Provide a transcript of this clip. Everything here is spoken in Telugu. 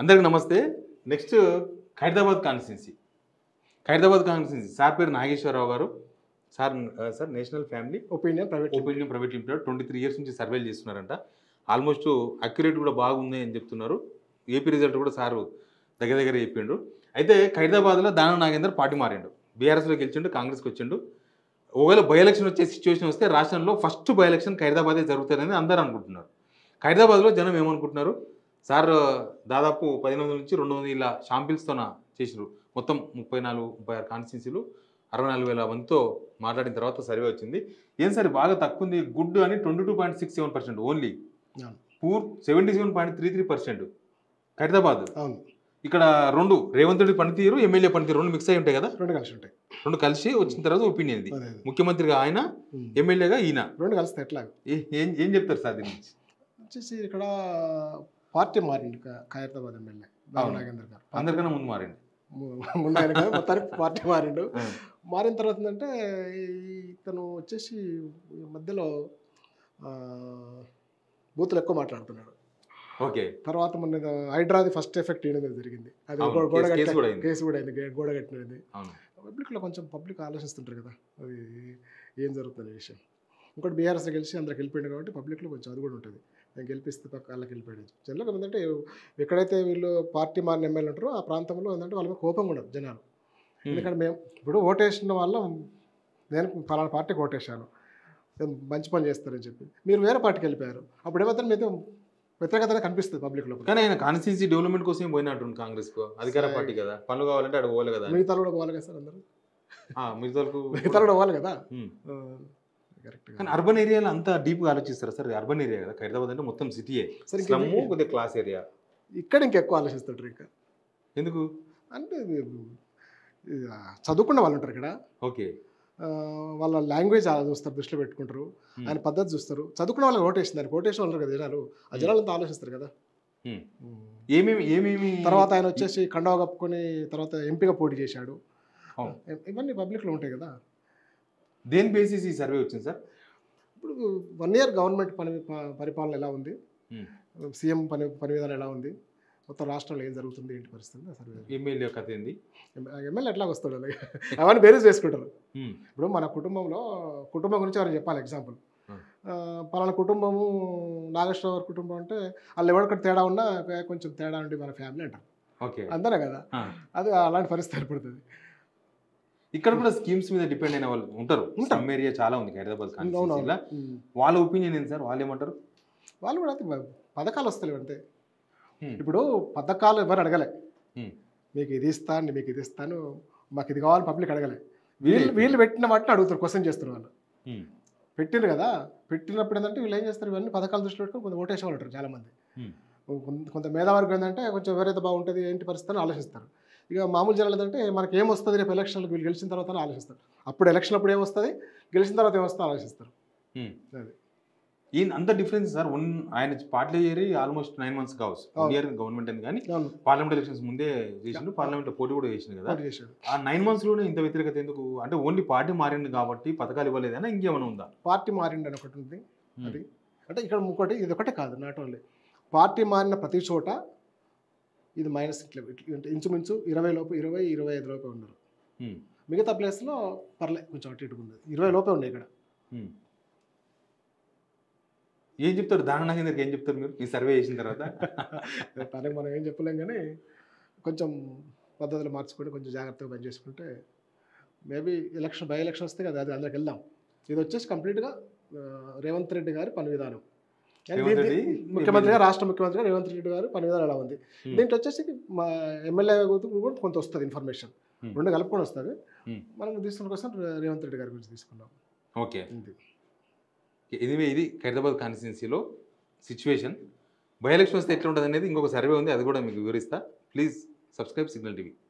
అందరికి నమస్తే. Next Khairatabad constituency. Khairatabad constituency sir పేరు నాగేశ్వరరావు గారు. Sir national family opinion private limited 23 years నుంచి సర్వేలు చేస్తున్నారంట. ఆల్మోస్ట్ అక్యురేట్ కూడా బాగుంది అని చెప్తున్నారు. ఏపీ రిజల్ట్ కూడా సారు దగ్గర చెప్పిండు. అయితే ఖైరదాబాద్లో దానం నాగేందర్ పార్టీ మారిండు. బీఆర్ఎస్లో గెలిచిండు, కాంగ్రెస్కి వచ్చిండు. ఒకవేళ బై ఎలక్షన్ వచ్చే సిచ్యువేషన్ వస్తే రాష్ట్రంలో ఫస్ట్ బై ఎలక్షన్ ఖైరదాబాదే జరుగుతుందని అందరూ అనుకుంటున్నారు. ఖైరదాబాద్లో జనం ఏమనుకుంటున్నారు? సార్ దాదాపు 1100 నుంచి 200 షాంపిల్స్తో చేసిరు. మొత్తం 36 కాన్స్టిట్యున్సీలు 64,000 మందితో మాట్లాడిన తర్వాత సర్వే వచ్చింది. ఏం సరే బాగా తక్కువ ఉంది, గుడ్ అని 22.67% ఓన్లీ, పూర్ 77.33%. ఖైరదాబాద్ ఇక్కడ రెండు రేవంత్ రెడ్డి పనితీరు, ఎమ్మెల్యే పనితీరు రెండు మిక్స్ అయి ఉంటాయి కదా, రెండు కలిసి వచ్చిన తర్వాత ఒపీనియన్ ఇది. ముఖ్యమంత్రిగా ఆయన, ఎమ్మెల్యేగా ఈయన, రెండు కలిస్తే ఎట్లా ఏం చెప్తారు సార్ దీని నుంచి? వచ్చేసి ఇక్కడ పార్టీ మారింది. ఖైరదాబాద్ ఎమ్మెల్యే దానం నాగేందర్ గారు అందరికన్నా ముందు మారింది. ముందు మొత్తానికి పార్టీ మారిండు. మారిన తర్వాత ఏంటంటే ఇతను వచ్చేసి మధ్యలో బూతులు ఎక్కువ మాట్లాడుతున్నాడు. ఓకే. తర్వాత మొన్న హైడ్రాది ఫస్ట్ ఎఫెక్ట్ ఈయన మీద జరిగింది. అది కేసు కూడా అయింది, గోడ కట్టినది. పబ్లిక్లో కొంచెం పబ్లిక్ ఆలోచిస్తుంటారు కదా అది ఏం జరుగుతుంది విషయం. ఇంకోటి బీఆర్ఎస్లో గెలిచి అందరికి వెళ్ళిపోయింది కాబట్టి పబ్లిక్లో కొంచెం అది కూడా ఉంటుంది. నేను గెలిపిస్తే పక్క వాళ్ళకి వెళ్ళిపోయాడు. జనరల్గా ఏంటంటే ఎక్కడైతే వీళ్ళు పార్టీ మారిన ఎమ్మెల్యే ఉంటారో ఆ ప్రాంతంలో ఏంటంటే వాళ్ళ మీద కోపంగా ఉండదు జనాలు. ఎందుకంటే మేము ఇప్పుడు ఓటేసిన వల్ల నేను పలానా పార్టీకి ఓటేసాను, మంచి పని చేస్తారని చెప్పి మీరు వేరే పార్టీకి వెళ్ళిపోయారు. అప్పుడు ఏమైతే మీతో వ్యతిరేకత కనిపిస్తుంది పబ్లిక్లో. కానీ ఆయన కాన్స్టిట్యున్సీ డెవలప్మెంట్ కోసం పోయినట్టు కాంగ్రెస్కు అధికార పార్టీ కదా, పనులు కావాలంటే అక్కడ పోవాలి కదా. మిగతా కూడా పోవాలి కదా సార్, అందరూ మిగతా కూడా పోవాలి కదా. కరెక్ట్. కానీ అర్బన్ ఏరియాలో అంత డీప్గా ఆలోచిస్తారు సార్. అర్బన్ ఏరియా కదా ఖైరదాబాద్ అంటే, మొత్తం సిటీయే, కొద్దిగా క్లాస్ ఏరియా. ఇక్కడ ఇంకెక్కువ ఆలోచిస్తుంటారు. ఇంకా ఎందుకు అంటే చదువుకున్న వాళ్ళు ఉంటారు ఇక్కడ. ఓకే. వాళ్ళ లాంగ్వేజ్ చూస్తారు, దృష్టిలో పెట్టుకుంటారు, ఆయన పద్ధతి చూస్తారు. చదువుకున్న వాళ్ళకి ఓటేసింది, దానికి ఓటేసిన వాళ్ళు కదా జనాలు, ఆ జనాలంతా ఆలోచిస్తారు కదా. ఏమేమి తర్వాత ఆయన వచ్చేసి కండవ కప్పుకొని తర్వాత ఎంపీగా పోటీ చేశాడు. ఇవన్నీ పబ్లిక్లో ఉంటాయి కదా. దేని బేసిస్ ఈ సర్వే వచ్చింది సార్? ఇప్పుడు 1 year గవర్నమెంట్ పరిపాలన ఎలా ఉంది, సీఎం పని విధానం ఎలా ఉంది, మొత్తం రాష్ట్రంలో ఏం జరుగుతుంది, ఏంటి పరిస్థితి సర్వే. ఎమ్మెల్యే కథ ఏంది, ఎమ్మెల్యే ఎట్లా వస్తాడు అది అవన్నీ బేరీస్ చేసుకుంటారు. ఇప్పుడు మన కుటుంబం గురించి ఎవరు చెప్పాలి. ఎగ్జాంపుల్, పలానా కుటుంబము నాగేశ్వరరావు గారి కుటుంబం అంటే వాళ్ళు ఎవరికైనా తేడా ఉన్నా కొంచెం తేడా ఉండి మన ఫ్యామిలీ అంటారు. ఓకే, అంతేనే కదా. అది అలాంటి పరిస్థితి ఏర్పడుతుంది. ఇక్కడ కూడా స్కీమ్స్ మీద డిపెండ్ అయిన వాళ్ళు ఉంటారు. సమ్ ఏరియా చాలా ఉంది ఖైరదాబాద్ కాన్స్టిట్యున్సీలో. వాళ్ళ ఒపీనియన్ ఏంటి సార్? వాళ్ళు ఏమంటారు? వాళ్ళు కూడా పథకాలు వస్తలేవు అంతే. ఇప్పుడు పథకాలు ఎవరు అడగలే, మీకు ఇది ఇస్తాను, మీకు ఇది ఇస్తాను, మాకు ఇది కావాలి, పబ్లిక్ అడగలే. వీళ్ళు పెట్టిన వాటిని అడుగుతారు, క్వశ్చన్ చేస్తారు. వాళ్ళు పెట్టిరు కదా, పెట్టినప్పుడు ఏంటంటే వీళ్ళు ఏం చేస్తారు, ఇవన్నీ పథకాలు దృష్టిలో పెట్టుకొని కొంత ఓటేసిన వాళ్ళు ఉంటారు చాలామంది. కొంత మేధావర్గం ఏంటంటే కొంచెం ఎవరైతే బాగుంటుంది, ఏంటి పరిస్థితి అని ఆలోచిస్తారు. ఇక మామూలు జనాలు ఏంటంటే మనకి ఏమొస్తుంది రేపు ఎలక్షన్లకు, వీళ్ళు గెలిచిన తర్వాత ఆలోచిస్తారు. అప్పుడు ఎలక్షన్ అప్పుడు ఏమొస్తుంది, గెలిచిన తర్వాత ఏమొస్తుందో ఆలోచిస్తారు. అది ఈయన అంత డిఫరెన్స్ సార్. ఆయన పార్టీలో చేరి ఆల్మోస్ట్ 9 months కావచ్చు. 1 year గవర్నమెంట్ అని, కానీ పార్లమెంట్ ఎలక్షన్స్ ముందే చేసిండు, పార్లమెంట్లో పోటీ కూడా చేసిండు కదా. ఆ 9 monthsలోనే ఇంత వ్యతిరేకత ఎందుకు? అంటే ఓన్లీ పార్టీ మారింది కాబట్టి పథకాలు ఇవ్వలేదన్నా ఇంకేమైనా ఉందా? పార్టీ మారిండి అని ఒకటి ఉంది. అది అంటే ఇక్కడ ఇంకోటి, ఇది ఒకటే కాదు, నాట్ ఓన్లీ పార్టీ మారిన ప్రతి చోట ఇది మైనస్. ఇట్లా ఇంచుమించు 20 లోపు, 20-25 లోపే ఉన్నారు. మిగతా ప్లేస్లో పర్లే కొంచెం అటు ఇటు ఉంది, 20 లోపే ఉన్నాయి ఇక్కడ. ఏం చెప్తారు దానం నాగేందర్కి? ఏం చెప్తారు మీరు ఈ సర్వే చేసిన తర్వాత? తనకి మనం ఏం చెప్పలేం, కానీ కొంచెం పద్ధతులు మార్చుకొని కొంచెం జాగ్రత్తగా పనిచేసుకుంటే మేబీ బై ఎలక్షన్ వస్తే కదా, అది అందులోకి వెళ్దాం. ఇది వచ్చేసి కంప్లీట్గా రేవంత్ రెడ్డి గారి పని విధానం, ముఖ్యమంత్రిగా, రాష్ట్ర ముఖ్యమంత్రిగా రేవంత్ రెడ్డి గారు పని విధానం ఎలా ఉంది. దీంట్లో వచ్చేసి మా ఎమ్మెల్యే కూడా కొంత వస్తుంది ఇన్ఫర్మేషన్, రెండు కలుపుకొని వస్తుంది. మనం తీసుకున్న కోసం రేవంత్ రెడ్డి గారి గురించి తీసుకున్నాం. ఓకే, ఇది ఖైరదాబాద్ కాన్స్టిట్యున్సీలో సిచ్యువేషన్. బై ఎలక్షన్ వస్తే ఎట్లా ఉంటుంది అనేది ఇంకొక సర్వే ఉంది, అది కూడా మీకు వివరిస్తా. Please subscribe Signal TV.